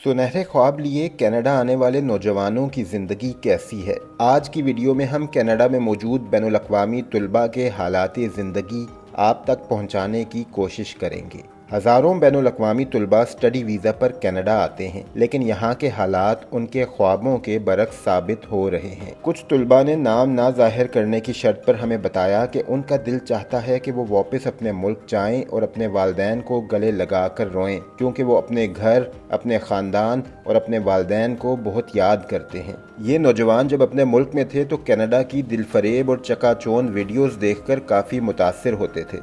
सुनहरे ख्वाब लिए कनाडा आने वाले नौजवानों की ज़िंदगी कैसी है। आज की वीडियो में हम कनाडा में मौजूद बैनुल-अक़वामी तुलबा के हालात ज़िंदगी आप तक पहुंचाने की कोशिश करेंगे। हज़ारों बैनुल-अक़वामी तुलबा स्टडी वीज़ा पर कनाडा आते हैं, लेकिन यहाँ के हालात उनके ख्वाबों के बरक्स साबित हो रहे हैं। कुछ तुलबा ने नाम ना ज़ाहिर करने की शर्त पर हमें बताया कि उनका दिल चाहता है कि वो वापस अपने मुल्क जाएं और अपने वालिदैन को गले लगा कर रोएं, क्योंकि वो अपने घर, अपने ख़ानदान और अपने वालिदैन को बहुत याद करते हैं। ये नौजवान जब अपने मुल्क में थे तो कनाडा की दिलफरेब और चकाचौंध वीडियोज़ देखकर काफ़ी मुतासिर होते थे।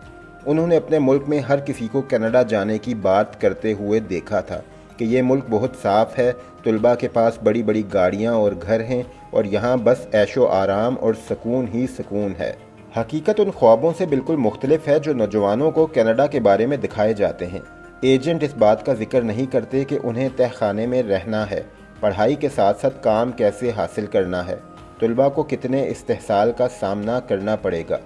उन्होंने अपने मुल्क में हर किसी को कनाडा जाने की बात करते हुए देखा था कि ये मुल्क बहुत साफ़ है, तुलबा के पास बड़ी बड़ी गाड़ियाँ और घर हैं और यहाँ बस ऐशो आराम और सुकून ही सुकून है। हकीकत उन ख्वाबों से बिल्कुल मुख्तलिफ है जो नौजवानों को कनाडा के बारे में दिखाए जाते हैं। एजेंट इस बात का जिक्र नहीं करते कि उन्हें तहखाने में रहना है, पढ़ाई के साथ साथ काम कैसे हासिल करना है, तुलबा को कितने इस्तेहसाल का सामना करना पड़ेगा।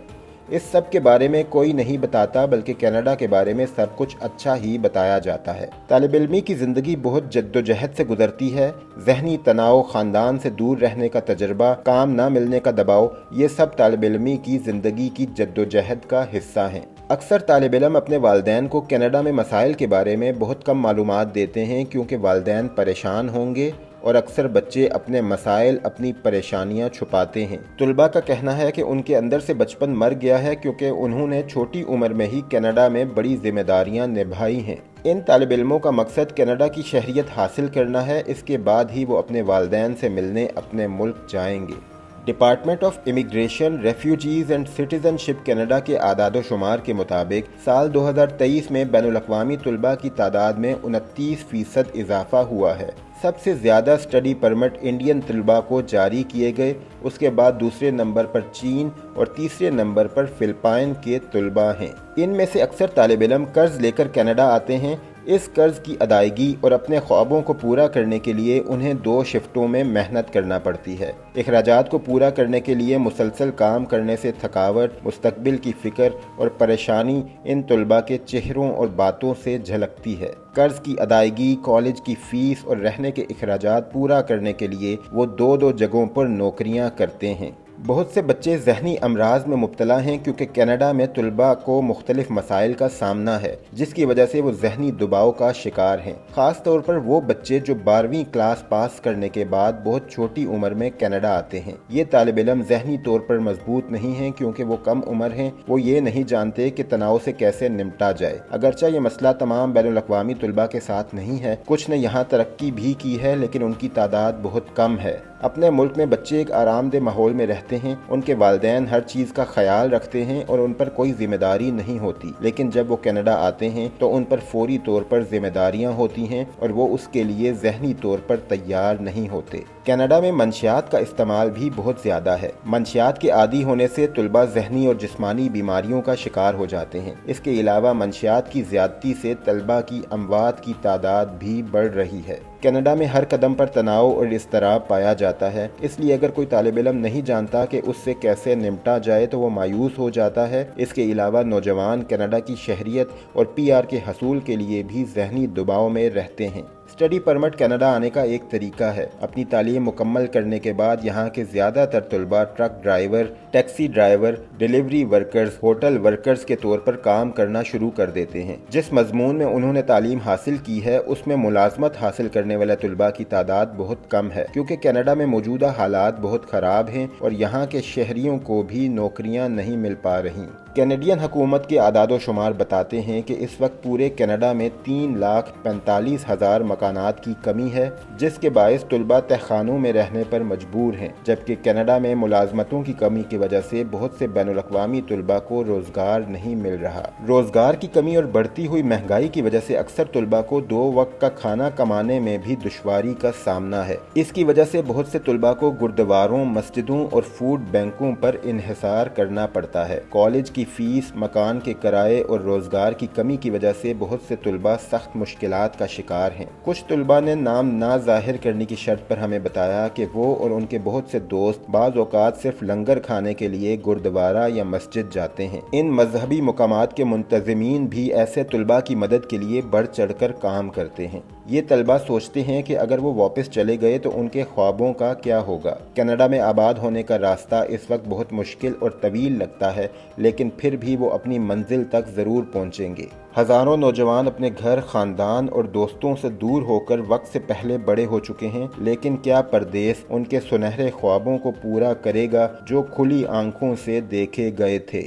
इस सब के बारे में कोई नहीं बताता, बल्कि कनाडा के बारे में सब कुछ अच्छा ही बताया जाता है। तालिब-इल्मी की ज़िंदगी बहुत जद्दोजहद से गुजरती है। ज़हनी तनाव, ख़ानदान से दूर रहने का तजर्बा, काम ना मिलने का दबाव, ये सब तालिब-इल्मी की ज़िंदगी की जद्दोजहद का हिस्सा हैं। अक्सर तालिब-इल्म अपने वालिदैन को कनाडा में मसाइल के बारे में बहुत कम मालूमात देते हैं, क्योंकि वालिदैन परेशान होंगे और अक्सर बच्चे अपने मसाइल, अपनी परेशानियां छुपाते हैं। तुलबा का कहना है कि उनके अंदर से बचपन मर गया है, क्योंकि उन्होंने छोटी उम्र में ही कनाडा में बड़ी जिम्मेदारियां निभाई हैं। इन तालिब इल्मों का मकसद कनाडा की शहरियत हासिल करना है, इसके बाद ही वो अपने वालिदैन से मिलने अपने मुल्क जाएंगे। Department of immigration, refugees and citizenship Canada के आदाद-ओ-शुमार के मुताबिक साल 2023 में बैनुल-अक़वामी तुलबा की तादाद में 29% इजाफा हुआ है। सबसे ज़्यादा स्टडी परमिट इंडियन तुलबा को जारी किए गए, उसके बाद दूसरे नंबर पर चीन और तीसरे नंबर पर फ़िलिपाइन के तुलबा हैं। इनमें से अक्सर तालिब इल्म कर्ज़ लेकर कनाडा आते हैं। इस कर्ज़ की अदायगी और अपने ख्वाबों को पूरा करने के लिए उन्हें 2 शिफ्टों में मेहनत करना पड़ती है। अखराजात को पूरा करने के लिए मुसलसल काम करने से थकावट, मुस्तकबिल की फ़िक्र और परेशानी इन तुलबा के चेहरों और बातों से झलकती है। कर्ज़ की अदायगी, कॉलेज की फ़ीस और रहने के अखराजात पूरा करने के लिए वो 2-2 जगहों पर नौकरियां करते हैं। बहुत से बच्चे ज़हनी अमराज में मुब्तला हैं, क्योंकि कनाडा में तुलबा को मुख्तलिफ मसाइल का सामना है, जिसकी वजह से वो ज़हनी दबाव का शिकार हैं। ख़ास तौर पर वो बच्चे जो 12वीं क्लास पास करने के बाद बहुत छोटी उम्र में कनाडा आते हैं। ये तालिब इल्म ज़हनी तौर पर मजबूत नहीं हैं, क्योंकि वो कम उम्र हैं। वो ये नहीं जानते कि तनाव से कैसे निपटा जाए। अगरचे ये मसला तमाम बैनुल-अक़वामी तुलबा के साथ नहीं है, कुछ ने यहाँ तरक्की भी की है, लेकिन उनकी तादाद बहुत कम है। अपने मुल्क में बच्चे एक आरामदेह माहौल में रहते हैं, उनके वालिदैन हर चीज़ का ख्याल रखते हैं और उन पर कोई जिम्मेदारी नहीं होती। लेकिन जब वो कनाडा आते हैं तो उन पर फौरी तौर पर जिम्मेदारियां होती हैं और वो उसके लिए ज़हनी तौर पर तैयार नहीं होते। कनाडा में मंशियात का इस्तेमाल भी बहुत ज़्यादा है। मंशियात के आदी होने से तुलबा ज़हनी और जिस्मानी बीमारियों का शिकार हो जाते हैं। इसके अलावा मंशियात की ज़्यादती से तलबा की अमवात की तादाद भी बढ़ रही है। कनाडा में हर कदम पर तनाव और इज़्तिराब पाया जाता है, इसलिए अगर कोई तालिब इल्म नहीं जानता कि उससे कैसे निपटा जाए तो वो मायूस हो जाता है। इसके अलावा नौजवान कनाडा की शहरियत और PR के हसूल के लिए भी ज़हनी दबाव में रहते हैं। स्टडी परमिट कनाडा आने का एक तरीका है। अपनी तालीम मुकम्मल करने के बाद यहाँ के ज़्यादातर तुलबा truck driver, taxi driver, delivery workers, hotel workers के तौर पर काम करना शुरू कर देते हैं। जिस मजमून में उन्होंने तालीम हासिल की है उसमें मुलाजमत हासिल करने वाले तुलबा की तादाद बहुत कम है, क्योंकि कनाडा में मौजूदा हालात बहुत ख़राब हैं और यहाँ के शहरियों को भी नौकरियाँ नहीं मिल पा रहीं। कैनेडियन हुकूमत के आदाद-ओ-शुमार बताते हैं कि इस वक्त पूरे कनाडा में 3,45,000 मकानात की कमी है, जिसके बायस तुलबा तहखानों में रहने पर मजबूर हैं। जबकि कनाडा में मुलाजमतों की कमी की वजह से बहुत से बैनुल-अक़वामी तुलबा को रोज़गार नहीं मिल रहा। रोज़गार की कमी और बढ़ती हुई महंगाई की वजह से अक्सर तुलबा को 2 वक्त का खाना कमाने में भी दुश्वारी का सामना है। इसकी वजह से बहुत से तुलबा को गुरुद्वारों, मस्जिदों और फूड बैंकों पर इन्हिसार करना पड़ता है। कॉलेज की फ़ीस, मकान के किराए और रोज़गार की कमी की वजह से बहुत से तुलबा सख्त मुश्किलात का शिकार हैं। कुछ तुलबा ने नाम ना ज़ाहिर करने की शर्त पर हमें बताया कि वो और उनके बहुत से दोस्त बाज़ औक़ात सिर्फ लंगर खाने के लिए गुरुद्वारा या मस्जिद जाते हैं। इन मजहबी मुकामात के मुंतज़मीन भी ऐसे तुलबा की मदद के लिए बढ़ चढ़ कर काम करते हैं। یہ طلبہ سوچتے ہیں کہ اگر وہ واپس چلے گئے تو ان کے خوابوں کا کیا ہوگا۔ کینیڈا میں آباد ہونے کا راستہ اس وقت بہت مشکل اور طویل لگتا ہے، لیکن پھر بھی وہ اپنی منزل تک ضرور پہنچیں گے۔ ہزاروں نوجوان اپنے گھر، خاندان اور دوستوں سے دور ہو کر وقت سے پہلے بڑے ہو چکے ہیں، لیکن کیا پردیس ان کے سنہرے خوابوں کو پورا کرے گا جو کھلی آنکھوں سے دیکھے گئے تھے؟